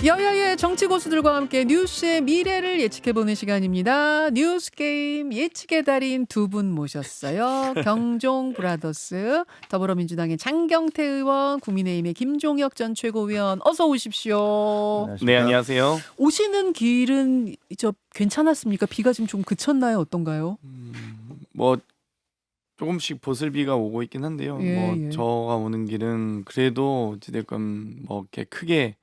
여야의 정치 고수들과 함께 뉴스의 미래를 예측해보는 시간입니다. 뉴스 게임 예측의 달인 두 분 모셨어요. 경종 브라더스, 더불어민주당의 장경태 의원, 국민의힘의 김종혁 전 최고위원, 어서 오십시오. 네, 안녕하세요. 오시는 길은 괜찮았습니까? 비가 지금 좀 그쳤나요? 어떤가요? 뭐 조금씩 보슬비가 오고 있긴 한데요. 예. 저가 오는 길은 그래도 어찌됐건 뭐 이렇게 크게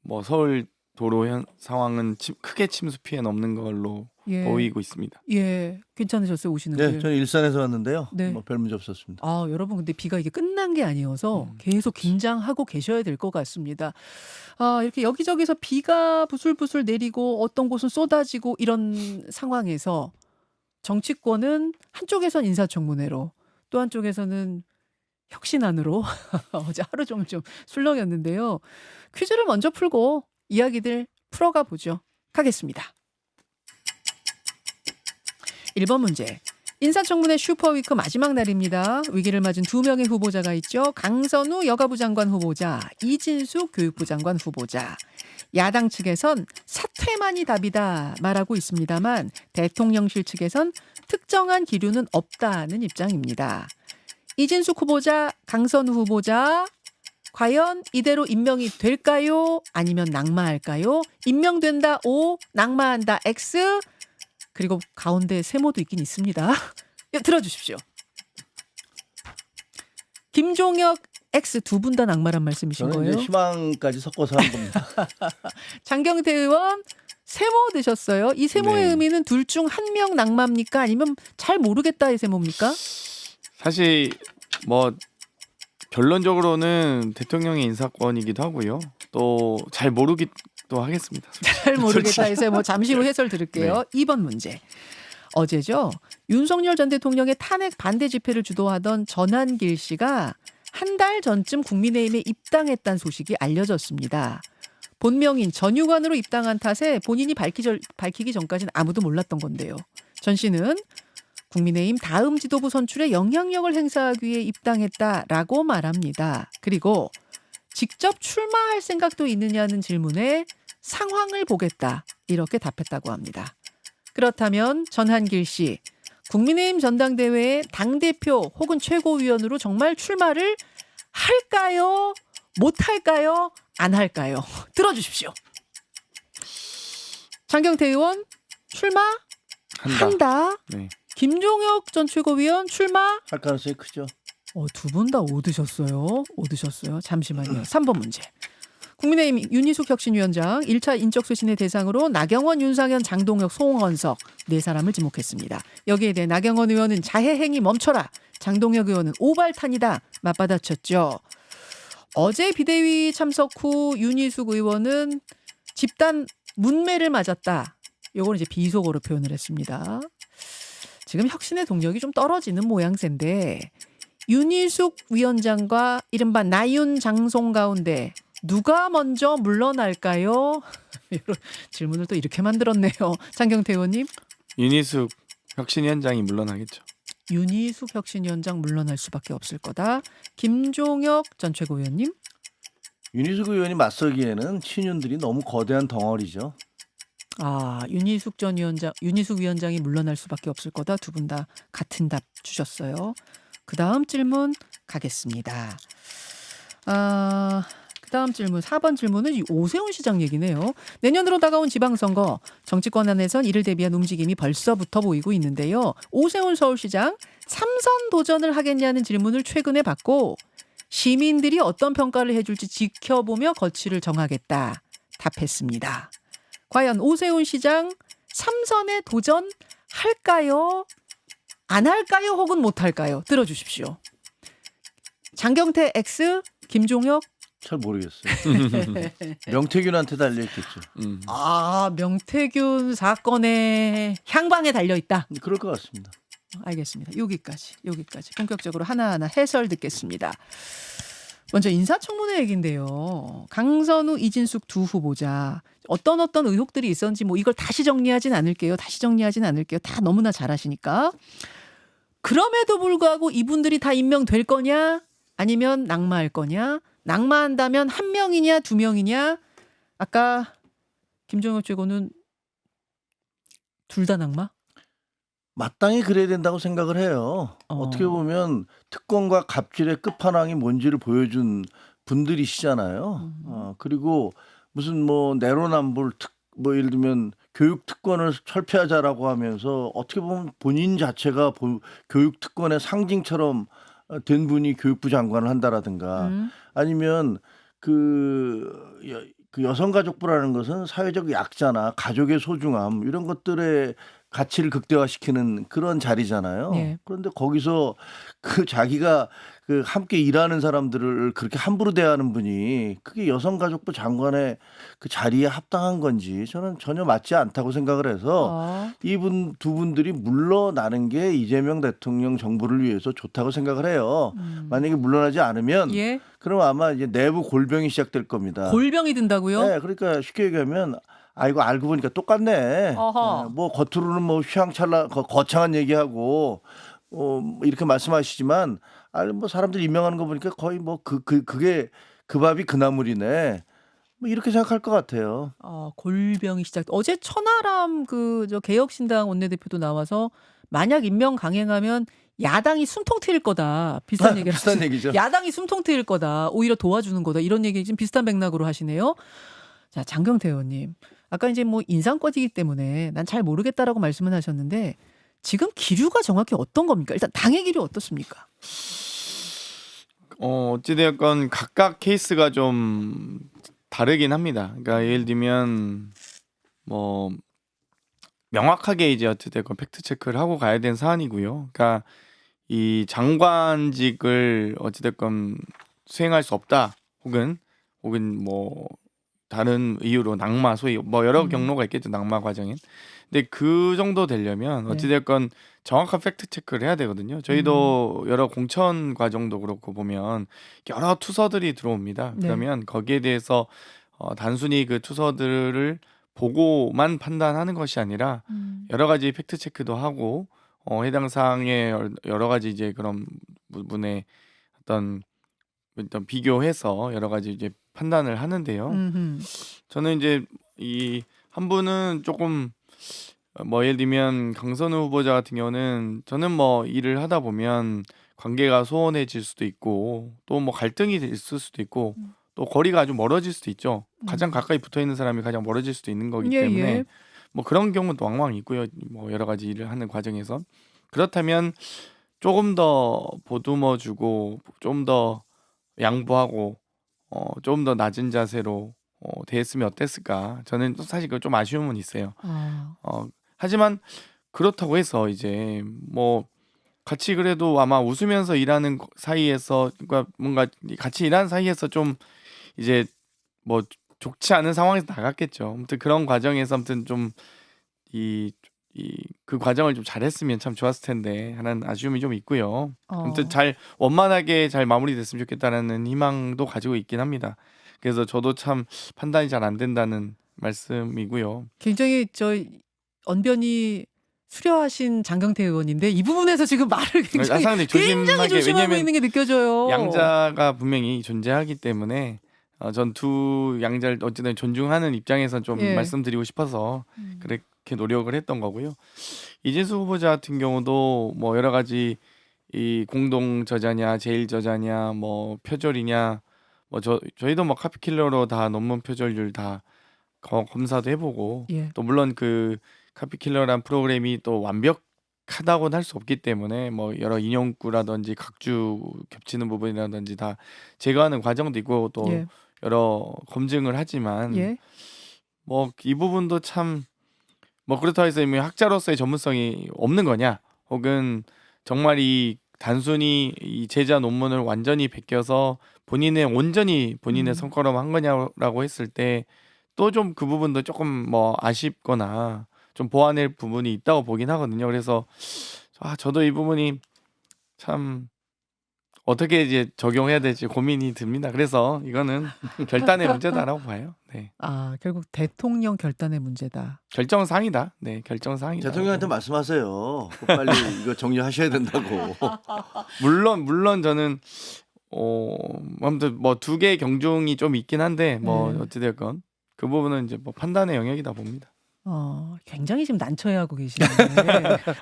뭐 서울 도로 상황은 크게 침수 피해는 없는 걸로 보이고 있습니다. 예, 괜찮으셨어요? 오시는 네, 길? 저는 일산에서 왔는데요. 네. 뭐 별 문제 없었습니다. 아, 여러분 근데 비가 이게 끝난 게 아니어서 계속 긴장하고 계셔야 될 것 같습니다. 아, 이렇게 여기저기서 비가 부슬부슬 내리고 어떤 곳은 쏟아지고 이런 상황에서 정치권은 한쪽에선 인사청문회로 또 한쪽에서는 혁신안으로 어제 하루 종일 좀 술렁였는데요. 퀴즈를 먼저 풀고 이야기들 풀어가 보죠. 가겠습니다. 1번 문제. 인사청문회 슈퍼위크 마지막 날입니다. 위기를 맞은 두 명의 후보자가 있죠. 강선우 여가부 장관 후보자, 이진숙 교육부 장관 후보자. 야당 측에선 사퇴만이 답이다 말하고 있습니다만 대통령실 측에선 특정한 기류는 없다는 입장입니다. 이진숙 후보자, 강선우 후보자, 과연 이대로 임명이 될까요? 아니면 낙마할까요? 임명된다 O, 낙마한다 X. 그리고 가운데 세모도 있긴 있습니다. 들어주십시오. 김종혁 X 두 분 다 낙마란 말씀이신 저는 거예요? 이제 희망까지 섞어서 한 겁니다. 장경태 의원 세모 드셨어요. 이 세모의 네. 의미는 둘 중 한 명 낙마입니까? 아니면 잘 모르겠다의 세모입니까? 사실 뭐 결론적으로는 대통령의 인사권이기도 하고요. 또 잘 모르기도 하겠습니다. 잘 모르겠다 해서 뭐 잠시 후 해설 드릴게요. 2번 문제. 어제죠. 윤석열 전 대통령의 탄핵 반대 집회를 주도하던 전한길 씨가 한 달 전쯤 국민의힘에 입당했다는 소식이 알려졌습니다. 본명인 전유관으로 입당한 탓에 본인이 밝히기 전까지는 아무도 몰랐던 건데요. 전 씨는 국민의힘 다음 지도부 선출에 영향력을 행사하기 위해 입당했다라고 말합니다. 그리고 직접 출마할 생각도 있느냐는 질문에 상황을 보겠다 이렇게 답했다고 합니다. 그렇다면 전한길 씨, 국민의힘 전당대회에 당대표 혹은 최고위원으로 정말 출마를 할까요? 못할까요? 안 할까요? 들어주십시오. 장경태 의원 출마? 한다. 네. 김종혁 전 최고위원 출마? 할 가능성이 크죠. 두 분 다 오드셨어요. 잠시만요. 3번 문제. 국민의힘 윤희숙 혁신위원장 1차 인적쇄신의 대상으로 나경원, 윤상현, 장동혁, 송원석 네 사람을 지목했습니다. 여기에 대해 나경원 의원은 자해행위 멈춰라. 장동혁 의원은 오발탄이다. 맞받아쳤죠. 어제 비대위 참석 후 윤희숙 의원은 집단 문매를 맞았다. 요걸 이제 비속어로 표현을 했습니다. 지금 혁신의 동력이 좀 떨어지는 모양새인데 윤희숙 위원장과 이른바 나윤 장송 가운데 누가 먼저 물러날까요? 이런 질문을 또 이렇게 만들었네요. 장경태 의원님. 윤희숙 혁신위원장이 물러나겠죠. 윤희숙 혁신위원장 물러날 수밖에 없을 거다. 김종혁 전 최고위원님. 윤희숙 의원이 맞서기에는 친윤들이 너무 거대한 덩어리죠. 윤희숙 위원장이 물러날 수밖에 없을 거다. 두 분 다 같은 답 주셨어요. 그 다음 질문 가겠습니다. 그 다음 질문 4번 질문은 오세훈 시장 얘기네요. 내년으로 다가온 지방선거 정치권 안에선 이를 대비한 움직임이 벌써부터 보이고 있는데요. 오세훈 서울시장 3선 도전을 하겠냐는 질문을 최근에 받고 시민들이 어떤 평가를 해줄지 지켜보며 거취를 정하겠다 답했습니다. 과연 오세훈 시장 3선에 도전할까요? 안 할까요? 혹은 못할까요? 들어주십시오. 장경태 X, 김종혁. 잘 모르겠어요. 명태균한테 달려있겠죠. 명태균 사건의 향방에 달려있다. 그럴 것 같습니다. 알겠습니다. 여기까지 본격적으로 하나하나 해설 듣겠습니다. 먼저 인사청문회 얘기인데요. 강선우, 이진숙 두 후보자 어떤 의혹들이 있었는지 뭐 이걸 다시 정리하진 않을게요. 다 너무나 잘하시니까. 그럼에도 불구하고 이분들이 다 임명될 거냐? 아니면 낙마할 거냐? 낙마한다면 한 명이냐 두 명이냐? 아까 김종혁 최고는 둘 다 낙마? 마땅히 그래야 된다고 생각을 해요. 어떻게 보면 특권과 갑질의 끝판왕이 뭔지를 보여준 분들이시잖아요. 그리고 무슨 뭐 내로남불 뭐 예를 들면 교육 특권을 철폐하자라고 하면서 어떻게 보면 본인 자체가 교육 특권의 상징처럼 된 분이 교육부 장관을 한다라든가 아니면 그 여성가족부라는 것은 사회적 약자나 가족의 소중함 이런 것들의 가치를 극대화시키는 그런 자리잖아요. 네. 그런데 거기서 그 자기가 그 함께 일하는 사람들을 그렇게 함부로 대하는 분이 그게 여성가족부 장관의 그 자리에 합당한 건지 저는 전혀 맞지 않다고 생각을 해서 이분 두 분들이 물러나는 게 이재명 대통령 정부를 위해서 좋다고 생각을 해요. 만약에 물러나지 않으면 예. 그럼 아마 이제 내부 골병이 시작될 겁니다. 골병이 든다고요? 네, 그러니까 쉽게 얘기하면 이거 알고 보니까 똑같네. 어허. 뭐 겉으로는 뭐 휘황찬란 거창한 얘기하고 뭐 이렇게 말씀하시지만 뭐 사람들 임명하는 거 보니까 거의 뭐 그게 그 밥이 그 나물이네. 뭐 이렇게 생각할 것 같아요. 골병이 시작. 어제 천하람 저 개혁신당 원내대표도 나와서 만약 임명 강행하면 야당이 숨통 트일 거다. 비슷한 얘기를 비슷한 하시죠. 얘기죠. 야당이 숨통 트일 거다. 오히려 도와주는 거다. 이런 얘기 지금 비슷한 맥락으로 하시네요. 자, 장경태 의원님. 아까 이제 뭐 인상권이기 때문에 난 잘 모르겠다라고 말씀은 하셨는데 지금 기류가 정확히 어떤 겁니까? 일단 당의 기류 어떻습니까? 어찌되었건 각각 케이스가 좀 다르긴 합니다. 그러니까 예를 들면 뭐 명확하게 이제 어찌되건 팩트 체크를 하고 가야 되는 사안이고요. 그러니까 이 장관직을 어찌됐건 수행할 수 없다. 혹은 뭐 다른 이유로 낙마 소위 뭐 여러 경로가 있겠죠. 낙마 과정엔. 근데 그 정도 되려면 어찌됐건 정확한 팩트 체크를 해야 되거든요. 저희도 여러 공천 과정도 그렇고 보면 여러 투서들이 들어옵니다. 네. 그러면 거기에 대해서 단순히 그 투서들을 보고만 판단하는 것이 아니라 여러 가지 팩트 체크도 하고 해당 사항의 여러 가지 이제 그런 부분에 어떤 비교해서 여러 가지 이제 판단을 하는데요. 저는 이제 이 한 분은 조금 뭐 예를 들면 강선우 후보자 같은 경우는 저는 뭐 일을 하다 보면 관계가 소원해질 수도 있고 또 뭐 갈등이 있을 수도 있고 또 거리가 아주 멀어질 수도 있죠. 가장 가까이 붙어 있는 사람이 가장 멀어질 수도 있는 거기 때문에 예. 뭐 그런 경우도 왕왕 있고요. 뭐 여러 가지 일을 하는 과정에서 그렇다면 조금 더 보듬어주고 좀 더 양보하고 좀 더 낮은 자세로 대했으면 어땠을까? 저는 또 사실 그 좀 아쉬움은 있어요. 하지만 그렇다고 해서 이제 뭐 같이 그래도 아마 웃으면서 일하는 사이에서 그러니까 뭔가 같이 일하는 사이에서 좀 이제 뭐 좋지 않은 상황에서 나갔겠죠. 아무튼 그런 과정에서 아무튼 좀 그 과정을 좀 잘했으면 참 좋았을 텐데 하는 아쉬움이 좀 있고요. 아무튼 잘 원만하게 잘 마무리됐으면 좋겠다라는 희망도 가지고 있긴 합니다. 그래서 저도 참 판단이 잘 안 된다는 말씀이고요. 굉장히 언변이 수려하신 장경태 의원인데 이 부분에서 지금 말을 굉장히 상당히 조심하고 왜냐면 있는 게 느껴져요. 양자가 분명히 존재하기 때문에 전 두 양자를 어쨌든 존중하는 입장에서 좀 말씀드리고 싶어서 그렇게 노력을 했던 거고요. 이진수 후보자 같은 경우도 뭐 여러 가지 이 공동 저자냐, 제일 저자냐, 뭐 표절이냐, 뭐 저희도 뭐 카피킬러로 다 논문 표절률 다 검사도 해보고 또 물론 그 카피킬러란 프로그램이 또 완벽하다고는 할 수 없기 때문에 뭐 여러 인용구라든지 각주 겹치는 부분이라든지 다 제거하는 과정도 있고 또 여러 검증을 하지만 뭐 이 부분도 참 뭐 그렇다고 해서 학자로서의 전문성이 없는 거냐 혹은 정말 이 단순히 이 제자 논문을 완전히 베껴서 온전히 본인의 성과로 한 거냐라고 했을 때 또 좀 그 부분도 조금 뭐 아쉽거나 좀 보완할 부분이 있다고 보긴 하거든요. 그래서 저도 이 부분이 참 어떻게 이제 적용해야 될지 고민이 듭니다. 그래서 이거는 결단의 문제다라고 봐요. 네. 결국 대통령 결단의 문제다. 결정사항이다. 네, 결정사항이다. 대통령한테 말씀하세요. 빨리 이거 정리하셔야 된다고. 물론 저는 아무튼 뭐 두 개의 경중이 좀 있긴 한데 뭐 어찌됐건 그 부분은 이제 뭐 판단의 영역이다 봅니다. 굉장히 지금 난처해하고 계시는데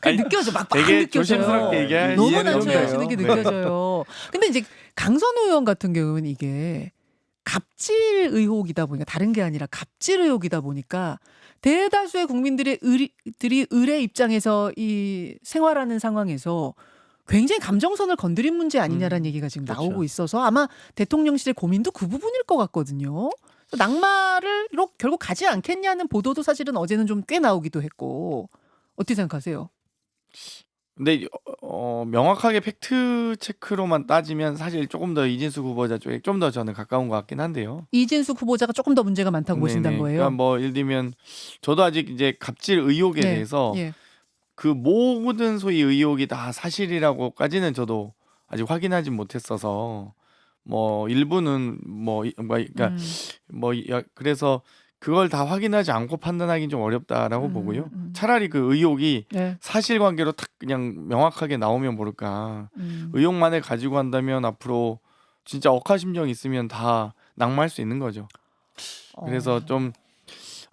그 아니, 느껴져 막 되게 느껴져요. 조심스럽게 얘기하시는 너무 이해는 난처해하시는 게 돼요. 느껴져요. 근데 이제 강선우 의원 같은 경우는 이게 갑질 의혹이다 보니까 다른 게 아니라 갑질 의혹이다 보니까 대다수의 국민들의 들이 을의 입장에서 이 생활하는 상황에서 굉장히 감정선을 건드린 문제 아니냐라는 얘기가 지금 그렇죠. 나오고 있어서 아마 대통령실의 고민도 그 부분일 것 같거든요. 낙마를 결국 가지 않겠냐는 보도도 사실은 어제는 좀 꽤 나오기도 했고 어떻게 생각하세요? 근데 명확하게 팩트 체크로만 따지면 사실 조금 더 이진숙 후보자 쪽에 좀 더 저는 가까운 것 같긴 한데요. 이진숙 후보자가 조금 더 문제가 많다고 보신다는 네네. 거예요? 그러니까 뭐 예를 들면 저도 아직 이제 갑질 의혹에 네, 대해서 예. 그 모든 소위 의혹이 다 사실이라고까지는 저도 아직 확인하지 못했어서 뭐 일부는 그러니까 그래서 그걸 다 확인하지 않고 판단하기는 좀 어렵다라고 보고요. 차라리 그 의혹이 네. 사실관계로 딱 그냥 명확하게 나오면 모를까. 의혹만을 가지고 한다면 앞으로 진짜 억하심정 있으면 다 낙마할 수 있는 거죠. 그래서 좀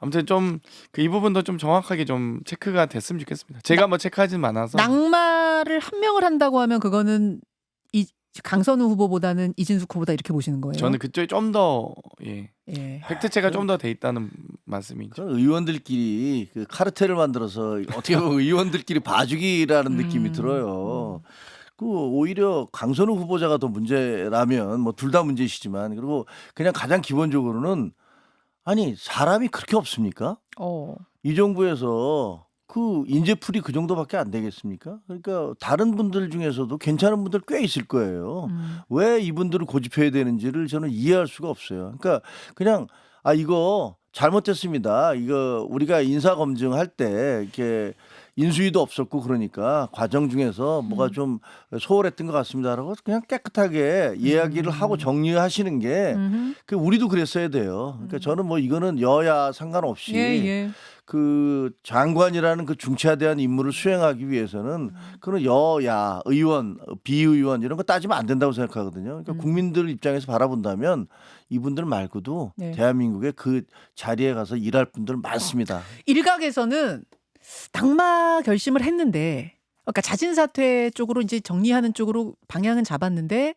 아무튼 좀 이 부분도 좀 정확하게 좀 체크가 됐으면 좋겠습니다. 제가 뭐 체크하진 않아서. 낙마를 한 명을 한다고 하면 그거는 강선우 후보보다는 이진숙 후보다 이렇게 보시는 거예요? 저는 그쪽이 좀 더 예. 예. 팩트체크가 좀 더 돼 있다는 말씀이죠. 그런 의원들끼리 그 카르텔을 만들어서 어떻게 보면 의원들끼리 봐주기라는 느낌이 들어요. 그 오히려 강선우 후보자가 더 문제라면 뭐 둘 다 문제시지만 그리고 그냥 가장 기본적으로는 아니 사람이 그렇게 없습니까? 이 정부에서 그 인재풀이 그 정도밖에 안 되겠습니까? 그러니까 다른 분들 중에서도 괜찮은 분들 꽤 있을 거예요. 왜 이분들을 고집해야 되는지를 저는 이해할 수가 없어요. 그러니까 그냥 이거 잘못됐습니다. 이거 우리가 인사 검증할 때 이렇게 인수위도 없었고 그러니까 과정 중에서 뭐가 좀 소홀했던 것 같습니다라고 그냥 깨끗하게 이야기를 하고 정리하시는 게 그 우리도 그랬어야 돼요. 그러니까 저는 뭐 이거는 여야 상관없이 예. 그 장관이라는 그 중차대한 임무를 수행하기 위해서는 그런 여야 의원, 비의원 이런 거 따지면 안 된다고 생각하거든요. 그러니까 국민들 입장에서 바라본다면 이분들 말고도 네. 대한민국의 그 자리에 가서 일할 분들 많습니다. 일각에서는 낙마 결심을 했는데, 그러니까 자진 사퇴 쪽으로 이제 정리하는 쪽으로 방향은 잡았는데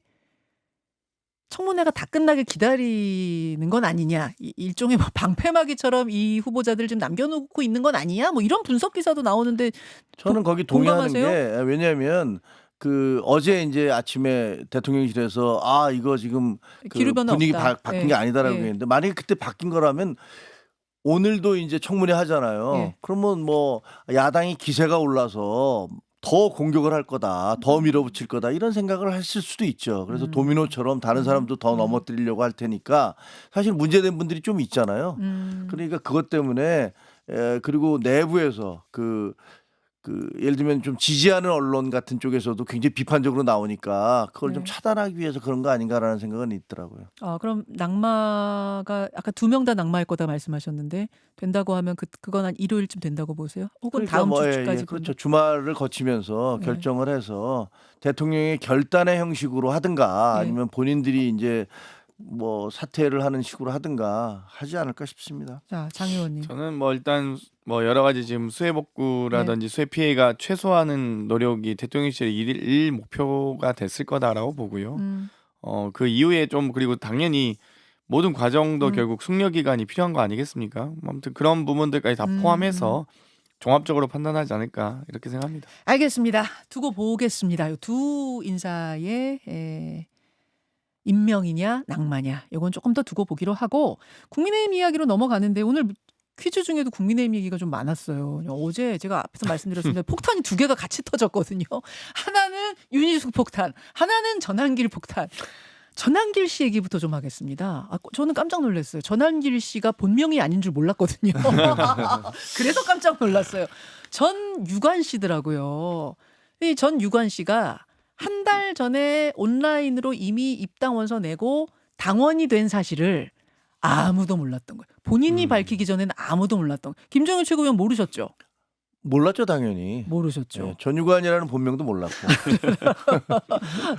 청문회가 다 끝나길 기다리는 건 아니냐, 일종의 뭐 방패막이처럼 이 후보자들 좀 남겨놓고 있는 건 아니냐, 뭐 이런 분석 기사도 나오는데 저는 거기 동의하는 공감하세요? 게 왜냐하면 그 어제 이제 아침에 대통령실에서 이거 지금 그 기류 변화 분위기 없다. 바뀐 예. 게 아니다라고 예. 했는데 만약에 그때 바뀐 거라면 오늘도 이제 청문회 하잖아요. 예. 그러면 뭐 야당이 기세가 올라서 더 공격을 할 거다, 더 밀어붙일 거다 이런 생각을 했을 수도 있죠. 그래서 도미노처럼 다른 사람도 더 넘어뜨리려고 할 테니까 사실 문제된 분들이 좀 있잖아요. 그러니까 그것 때문에 그리고 내부에서 그 예를 들면 좀 지지하는 언론 같은 쪽에서도 굉장히 비판적으로 나오니까 그걸 좀 네. 차단하기 위해서 그런 거 아닌가라는 생각은 있더라고요. 그럼 낙마가 아까 2명 다 낙마할 거다 말씀하셨는데 된다고 하면 그건 한 일요일쯤 된다고 보세요? 혹은 그러니까 다음 뭐, 주까지? 그렇죠. 주말을 거치면서 네. 결정을 해서 대통령의 결단의 형식으로 하든가 네. 아니면 본인들이 이제 뭐 사퇴를 하는 식으로 하든가 하지 않을까 싶습니다. 자, 장 의원님. 저는 뭐 일단 뭐 여러 가지 지금 수해 복구라든지 수해 피해가 최소화하는 노력이 대통령실의 일 목표가 됐을 거다라고 보고요. 그 이후에 좀 그리고 당연히 모든 과정도 결국 숙려 기간이 필요한 거 아니겠습니까? 아무튼 그런 부분들까지 다 포함해서 종합적으로 판단하지 않을까 이렇게 생각합니다. 알겠습니다. 두고 보겠습니다. 이 두 인사의 임명이냐 낙마냐 이건 조금 더 두고 보기로 하고 국민의힘 이야기로 넘어가는데 오늘 퀴즈 중에도 국민의힘 얘기가 좀 많았어요. 어제 제가 앞에서 말씀드렸습니다. 폭탄이 2개가 같이 터졌거든요. 하나는 윤희숙 폭탄, 하나는 전한길 폭탄. 전한길 씨 얘기부터 좀 하겠습니다. 저는 깜짝 놀랐어요. 전한길 씨가 본명이 아닌 줄 몰랐거든요. 그래서 깜짝 놀랐어요. 전유관 씨더라고요. 이 전유관 씨가 한 달 전에 온라인으로 이미 입당 원서 내고 당원이 된 사실을 아무도 몰랐던 거예요. 본인이 밝히기 전에는 아무도 몰랐던 거예요. 김정일 최고위원 모르셨죠? 몰랐죠, 당연히. 모르셨죠. 네, 전유관이라는 본명도 몰랐고.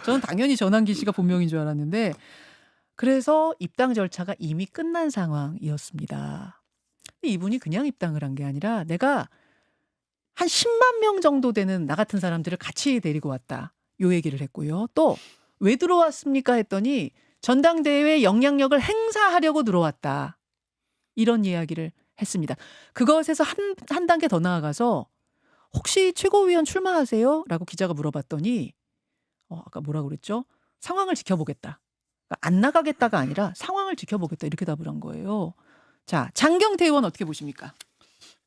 저는 당연히 전한길 씨가 본명인 줄 알았는데 그래서 입당 절차가 이미 끝난 상황이었습니다. 근데 이분이 그냥 입당을 한 게 아니라 내가 한 10만 명 정도 되는 나 같은 사람들을 같이 데리고 왔다. 요 얘기를 했고요. 또 왜 들어왔습니까 했더니 전당대회 영향력을 행사하려고 들어왔다. 이런 이야기를 했습니다. 그것에서 한 단계 더 나아가서 혹시 최고위원 출마하세요? 라고 기자가 물어봤더니 아까 뭐라고 그랬죠? 상황을 지켜보겠다. 그러니까 안 나가겠다가 아니라 상황을 지켜보겠다. 이렇게 답을 한 거예요. 자, 장경태 의원 어떻게 보십니까?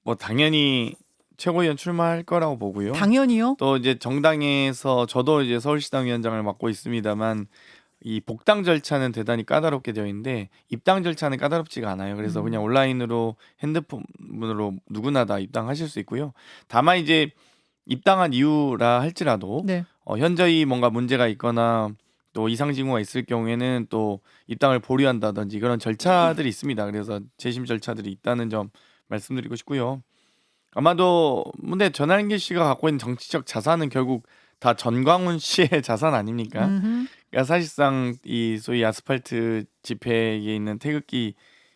뭐 당연히 최고위원 출마할 거라고 보고요. 당연히요. 또 이제 정당에서 저도 이제 서울시당 위원장을 맡고 있습니다만 이 복당 절차는 대단히 까다롭게 되어 있는데 입당 절차는 까다롭지가 않아요. 그래서 그냥 온라인으로 핸드폰으로 누구나 다 입당하실 수 있고요. 다만 이제 입당한 이유라 할지라도 네. 현저히 뭔가 문제가 있거나 또 이상 징후가 있을 경우에는 또 입당을 보류한다든지 그런 절차들이 있습니다. 그래서 재심 절차들이 있다는 점 말씀드리고 싶고요. 아마도 근데 전환길 씨가 갖고 있는 정치적 자산은 결국 다 전광훈 씨의 자산 아닙니까? 음흠. 그러니까 사실상 이 소위 아스팔트 집회에 있는 태극기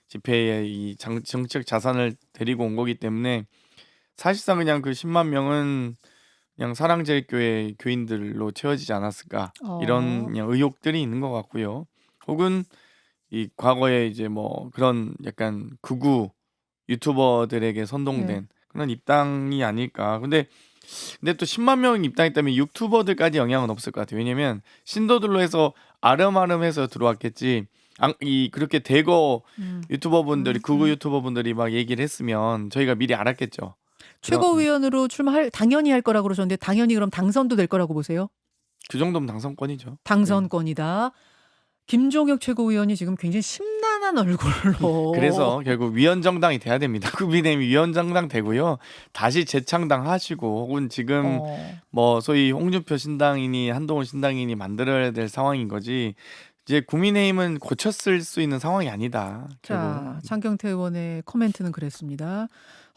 집회의 이 정치적 자산을 데리고 온 거기 때문에 사실상 그냥 그 10만 명은 그냥 사랑제일교회 교인들로 채워지지 않았을까 이런 그냥 의혹들이 있는 것 같고요. 혹은 이 과거에 이제 뭐 그런 약간 극우 유튜버들에게 선동된 네. 그런 입당이 아닐까. 근데 또 10만 명이 입당했다면 유튜버들까지 영향은 없을 것 같아요. 왜냐면 신도들로 해서 아름아름해서 들어왔겠지. 그렇게 대거 유튜버분들이 극우 유튜버분들이 막 얘기를 했으면 저희가 미리 알았겠죠. 최고위원으로 당연히 할 거라고 그러셨는데 당연히 그럼 당선도 될 거라고 보세요? 그 정도면 당선권이죠. 당선권이다. 김종혁 최고위원이 지금 굉장히 심란한 얼굴로. 그래서 결국 위원정당이 돼야 됩니다. 국민의힘 위원정당 되고요. 다시 재창당하시고 혹은 지금 뭐 소위 홍준표 신당이니 한동훈 신당이니 만들어야 될 상황인 거지. 이제 국민의힘은 고쳤을 수 있는 상황이 아니다. 자, 장경태 의원의 코멘트는 그랬습니다.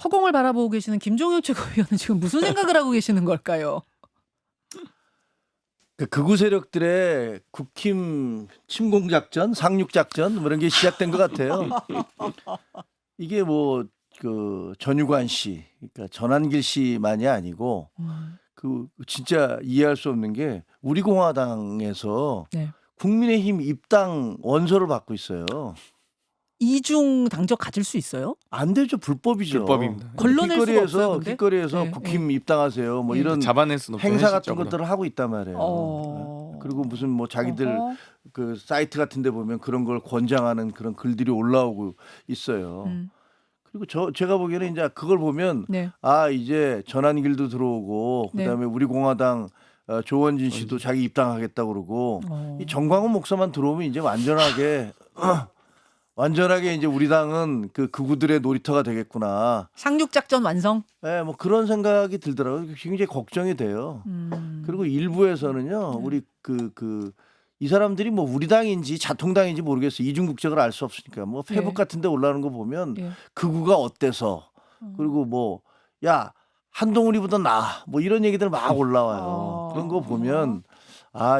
허공을 바라보고 계시는 김종혁 최고위원은 지금 무슨 생각을 하고 계시는 걸까요? 그 극우 세력들의 국힘 침공 작전, 상륙 작전 뭐 이런 게 시작된 것 같아요. 이게 뭐 그 전유관 씨, 그러니까 전환길 씨만이 아니고 그 진짜 이해할 수 없는 게 우리 공화당에서 네. 국민의힘 입당 원서를 받고 있어요. 이중 당적 가질 수 있어요? 안 되죠, 불법이죠. 불법입니다. 걸러낼 수가 없어요, 근데? 길거리에서 네, 국힘 입당하세요. 뭐 네. 이런 잡아낼 수는 없죠. 행사 같은 현실적으로. 것들을 하고 있단 말이에요. 그리고 무슨 뭐 자기들 어허. 그 사이트 같은 데 보면 그런 걸 권장하는 그런 글들이 올라오고 있어요. 그리고 제가 보기에는 이제 그걸 보면 네. 이제 전환길도 들어오고 네. 그다음에 우리 공화당 조원진 씨도 자기 입당하겠다고 그러고 이 정광훈 목사만 들어오면 이제 완전하게 이제 우리 당은 그 극우들의 놀이터가 되겠구나. 상륙작전 완성? 네, 뭐 그런 생각이 들더라고요. 굉장히 걱정이 돼요. 그리고 일부에서는요, 우리 이 사람들이 뭐 우리 당인지 자통당인지 모르겠어요. 이중국적을 알 수 없으니까 뭐 페북 네. 같은데 올라오는 거 보면 네. 극우가 어때서 그리고 뭐 야 한동훈이보다 나아 뭐 이런 얘기들 막 올라와요. 그런 거 보면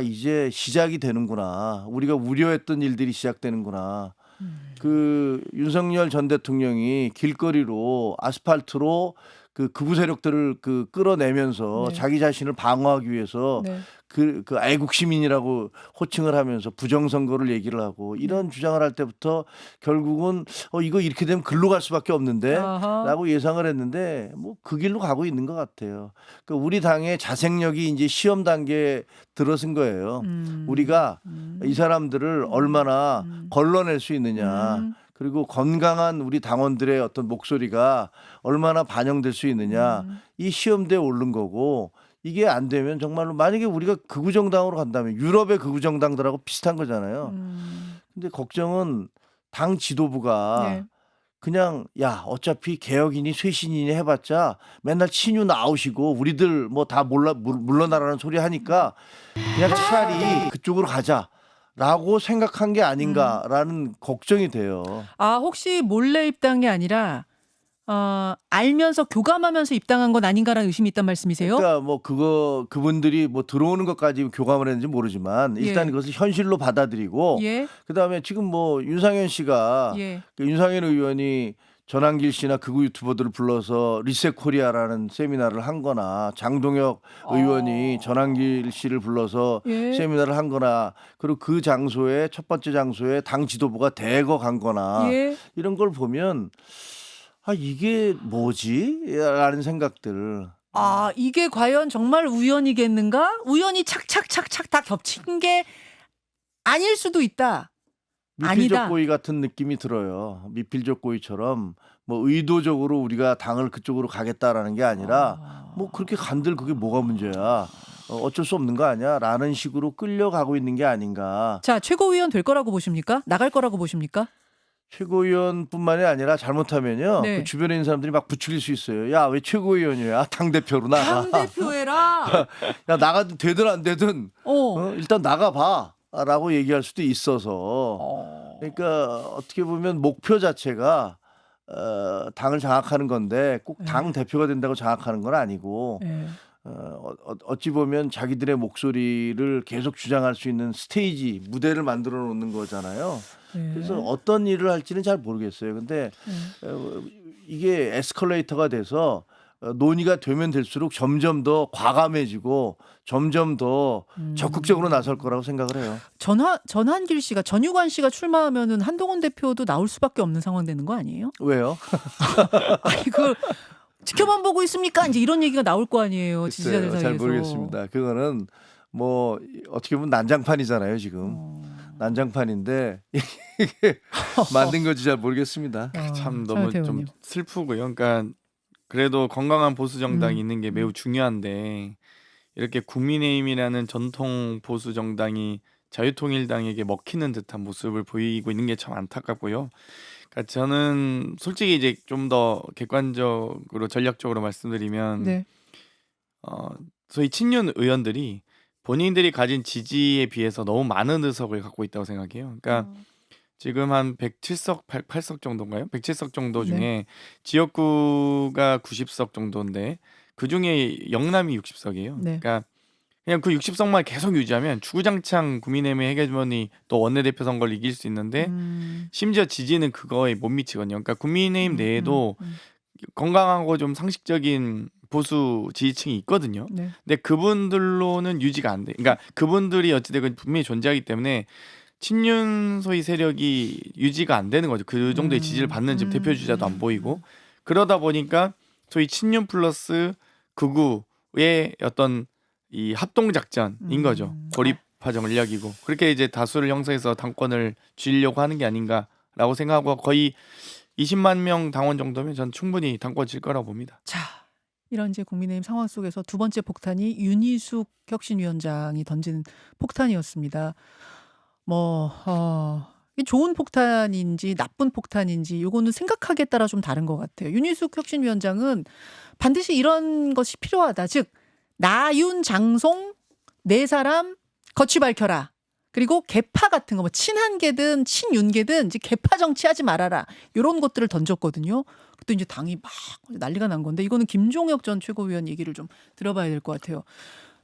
이제 시작이 되는구나. 우리가 우려했던 일들이 시작되는구나. 그 윤석열 전 대통령이 길거리로 아스팔트로 그 극우 세력들을 끌어내면서 네. 자기 자신을 방어하기 위해서 네. 그 애국 시민이라고 호칭을 하면서 부정선거를 얘기를 하고 이런 주장을 할 때부터 결국은 이거 이렇게 되면 글로 갈 수밖에 없는데 아하. 라고 예상을 했는데 뭐 그 길로 가고 있는 것 같아요. 그러니까 우리 당의 자생력이 이제 시험 단계에 들어선 거예요. 우리가 이 사람들을 얼마나 걸러낼 수 있느냐. 그리고 건강한 우리 당원들의 어떤 목소리가 얼마나 반영될 수 있느냐. 이 시험대에 오른 거고 이게 안 되면 정말로 만약에 우리가 극우 정당으로 간다면 유럽의 극우 정당들하고 비슷한 거잖아요. 근데 걱정은 당 지도부가 네. 그냥 어차피 개혁이니 쇄신이니 해봤자 맨날 친유 나오시고 우리들 뭐 다 물러나라는 소리 하니까 그냥 차라리 그쪽으로 가자라고 생각한 게 아닌가라는 걱정이 돼요. 혹시 몰래 입당이 아니라 알면서 교감하면서 입당한 건 아닌가라는 의심이 있단 말씀이세요? 그러니까 뭐 그분들이 뭐 들어오는 것까지 교감을 했는지 모르지만 일단 예. 그것을 현실로 받아들이고 예. 그다음에 지금 뭐 윤상현 씨가 예. 그 윤상현 의원이 전한길 씨나 극우 유튜버들을 불러서 리셋 코리아라는 세미나를 한 거나 장동혁 의원이 전한길 씨를 불러서 예. 세미나를 한 거나 그리고 그 장소에 첫 번째 장소에 당 지도부가 대거 간 거나 예. 이런 걸 보면 아 이게 뭐지? 라는 생각들. 이게 과연 정말 우연이겠는가? 우연히 착착착착 다 겹친 게 아닐 수도 있다. 미필적 아니다. 고의 같은 느낌이 들어요. 미필적 고의처럼 뭐 의도적으로 우리가 당을 그쪽으로 가겠다라는 게 아니라 뭐 그렇게 간들 그게 뭐가 문제야. 어쩔 수 없는 거 아니야? 라는 식으로 끌려가고 있는 게 아닌가. 자, 최고위원 될 거라고 보십니까? 나갈 거라고 보십니까? 최고위원뿐만이 아니라 잘못하면요. 네. 그 주변에 있는 사람들이 막 부추길 수 있어요. 야, 왜 최고위원이야? 당대표로 나가. 당대표해라. 야, 나가도 되든 안 되든 일단 나가봐. 라고 얘기할 수도 있어서 그러니까 어떻게 보면 목표 자체가 당을 장악하는 건데 꼭 당 대표가 된다고 장악하는 건 아니고 네. 어찌 보면 자기들의 목소리를 계속 주장할 수 있는 스테이지 무대를 만들어 놓는 거잖아요. 네. 그래서 어떤 일을 할지는 잘 모르겠어요. 근데 이게 에스컬레이터가 돼서 논의가 되면 될수록 점점 더 과감해지고 점점 더 적극적으로 나설 거라고 생각을 해요. 전한길 씨가 전유관 씨가 출마하면은 한동훈 대표도 나올 수밖에 없는 상황 되는 거 아니에요? 왜요? 아니 그걸 지켜만 보고 있습니까? 이제 이런 얘기가 나올 거 아니에요. 지지자들 사이에서. 잘 모르겠습니다. 그거는 뭐 어떻게 보면 난장판이잖아요, 지금. 난장판인데 이게 만든 건지 잘 모르겠습니다. 참 너무 좀 대원님. 슬프고요. 그러니까 그래도 건강한 보수 정당이 음. 있는 게 매우 중요한데 이렇게 국민의힘이라는 전통 보수 정당이 자유통일당에게 먹히는 듯한 모습을 보이고 있는 게 참 안타깝고요. 그러니까 저는 솔직히 이제 좀 더 객관적으로 전략적으로 말씀드리면 네. 소위 친윤 의원들이 본인들이 가진 지지에 비해서 너무 많은 의석을 갖고 있다고 생각해요. 그러니까 지금 한 107석, 8석 정도인가요? 107석 정도 중에 네. 지역구가 90석 정도인데 그 중에 영남이 60석이에요. 네. 그러니까 그냥 그 60석만 계속 유지하면 주구장창 국민의힘의 헤게모니 또 원내대표 선거를 이길 수 있는데 심지어 지지는 그거에 못 미치거든요. 그러니까 국민의힘 내에도 건강하고 좀 상식적인 보수 지지층이 있거든요. 네. 근데 그분들로는 유지가 안 돼. 그러니까 그분들이 어찌되건 분명히 존재하기 때문에 친윤 소위 세력이 유지가 안 되는 거죠. 그 정도의 지지를 받는 지금 대표 주자도 안 보이고 그러다 보니까 소위 친윤 플러스 극우의 어떤 이 합동 작전인 거죠. 고립화 전략이고 그렇게 이제 다수를 형성해서 당권을 쥐려고 하는 게 아닌가라고 생각하고 거의 20만 명 당원 정도면 전 충분히 당권 질 거라고 봅니다. 자, 이런 이제 국민의힘 상황 속에서 두 번째 폭탄이 윤희숙 혁신위원장이 던진 폭탄이었습니다. 이게 좋은 폭탄인지 나쁜 폭탄인지 요거는 생각하기에 따라 좀 다른 것 같아요. 윤희숙 혁신위원장은 반드시 이런 것이 필요하다. 즉 나윤 장송 네 사람 거취 밝혀라. 그리고 개파 같은 거 뭐 친한계든 친윤계든 이제 개파 정치하지 말아라. 이런 것들을 던졌거든요. 그때 이제 당이 막 난리가 난 건데 이거는 김종혁 전 최고위원 얘기를 좀 들어봐야 될 것 같아요.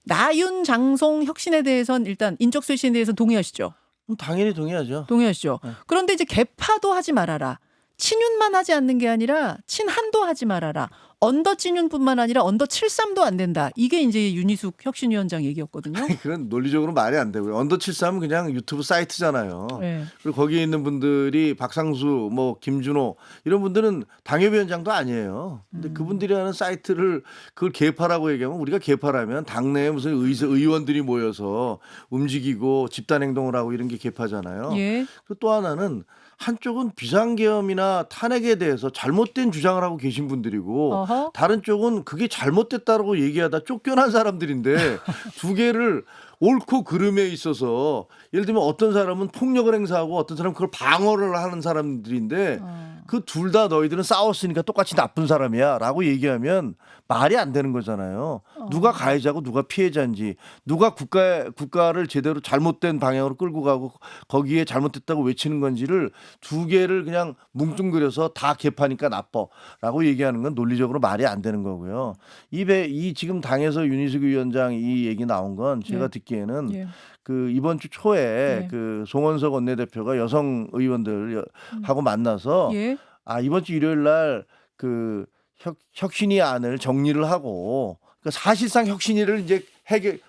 나윤 장송 혁신에 대해서는 일단 인적 쇄신에 대해서 동의하시죠? 당연히 동의하죠. 동의하시죠? 그런데 이제 개파도 하지 말아라. 친윤만 하지 않는 게 아니라 친한도 하지 말아라. 언더 친윤뿐만 아니라 언더 73도 안 된다. 이게 이제 윤희숙 혁신위원장 얘기였거든요. 그건 논리적으로 말이 안 되고요. 언더 73은 그냥 유튜브 사이트잖아요. 네. 그리고 거기에 있는 분들이 박상수, 뭐 김준호 이런 분들은 당협위원장도 아니에요. 근데 그분들이 하는 사이트를 그걸 개파라고 얘기하면 우리가 개파라면 당내에 무슨 의원들이 모여서 움직이고 집단 행동을 하고 이런 게 개파잖아요. 예. 그리고 또 하나는 한쪽은 비상계엄이나 탄핵에 대해서 잘못된 주장을 하고 계신 분들이고 어허. 다른 쪽은 그게 잘못됐다고 얘기하다 쫓겨난 사람들인데 두 개를 옳고 그름에 있어서 예를 들면 어떤 사람은 폭력을 행사하고 어떤 사람은 그걸 방어를 하는 사람들인데 그 둘 다 너희들은 싸웠으니까 똑같이 나쁜 사람이야라고 얘기하면 말이 안 되는 거잖아요. 누가 가해자고 누가 피해자인지, 누가 국가를 제대로 잘못된 방향으로 끌고 가고 거기에 잘못됐다고 외치는 건지를 두 개를 그냥 뭉뚱그려서 다 개파니까 나빠라고 얘기하는 건 논리적으로 말이 안 되는 거고요. 이 지금 당에서 윤희숙 위원장 이 얘기 나온 건 제가 예. 듣기에는 예. 그 이번 주 초에 예. 그 송원석 원내대표가 여성 의원들하고 만나서 예. 이번 주 일요일 날 그 혁신위 안을 정리를 하고 그 사실상 혁신위를 이제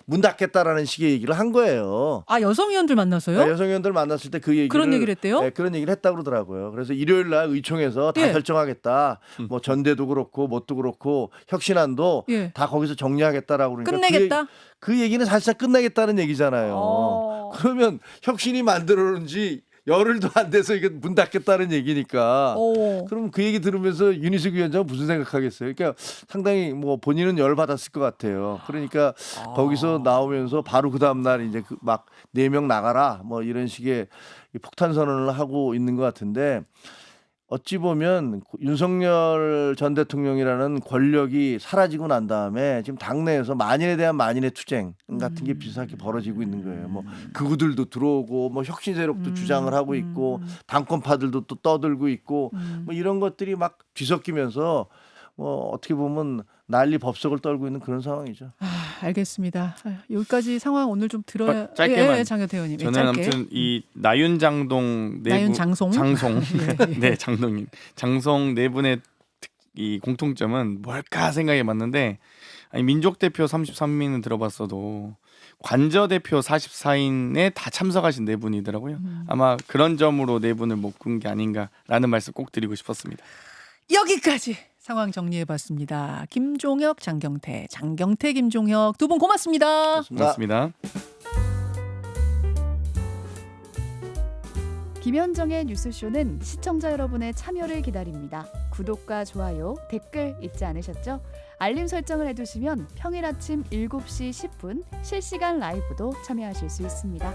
문 닫겠다라는 식의 얘기를 한 거예요. 여성 의원들 만나서요? 여성 의원들 만났을 때 그 얘기를 그런 얘기를 했대요? 네, 그런 얘기를 했다고 그러더라고요. 그래서 일요일 날 의총에서 다 예. 결정하겠다. 뭐 전대도 그렇고 뭣도 그렇고 혁신안도 예. 다 거기서 정리하겠다라고 그러니까 끝내겠다? 그 얘기는 사실상 끝내겠다는 얘기잖아요. 그러면 혁신이 만들어놓은지 열흘도 안 돼서 이게 문 닫겠다는 얘기니까. 그럼 그 얘기 들으면서 윤희숙 위원장은 무슨 생각하겠어요? 그러니까 상당히 뭐 본인은 열 받았을 것 같아요. 그러니까 거기서 나오면서 바로 그 다음 날 이제 막 4명 나가라 뭐 이런 식의 폭탄 선언을 하고 있는 것 같은데 어찌 보면 윤석열 전 대통령이라는 권력이 사라지고 난 다음에 지금 당내에서 만인에 대한 만인의 투쟁 같은 게 비슷하게 벌어지고 있는 거예요. 뭐 극우들도 들어오고 뭐 혁신 세력도 주장을 하고 있고 당권파들도 또 떠들고 있고 뭐 이런 것들이 막 뒤섞이면서 뭐 어떻게 보면 난리 법석을 떨고 있는 그런 상황이죠. 알겠습니다. 여기까지 상황 오늘 좀 들어야 짧게만. 장효태 의원님. 저는 짧게. 아무튼 이 나윤장동 내부 나윤장송? 장송 네 장동인 장송 네 분의 이 공통점은 뭘까 생각해봤는데 민족 대표 33인은 들어봤어도 관저 대표 44인에 다 참석하신 네 분이더라고요. 아마 그런 점으로 네 분을 묶은 게 아닌가라는 말씀 꼭 드리고 싶었습니다. 여기까지 상황 정리해봤습니다. 김종혁, 장경태, 김종혁 두 분 고맙습니다. 고맙습니다. 김현정의 뉴스쇼는 시청자 여러분의 참여를 기다립니다. 구독과 좋아요, 댓글 잊지 않으셨죠? 알림 설정을 해두시면 평일 아침 7시 10분 실시간 라이브도 참여하실 수 있습니다.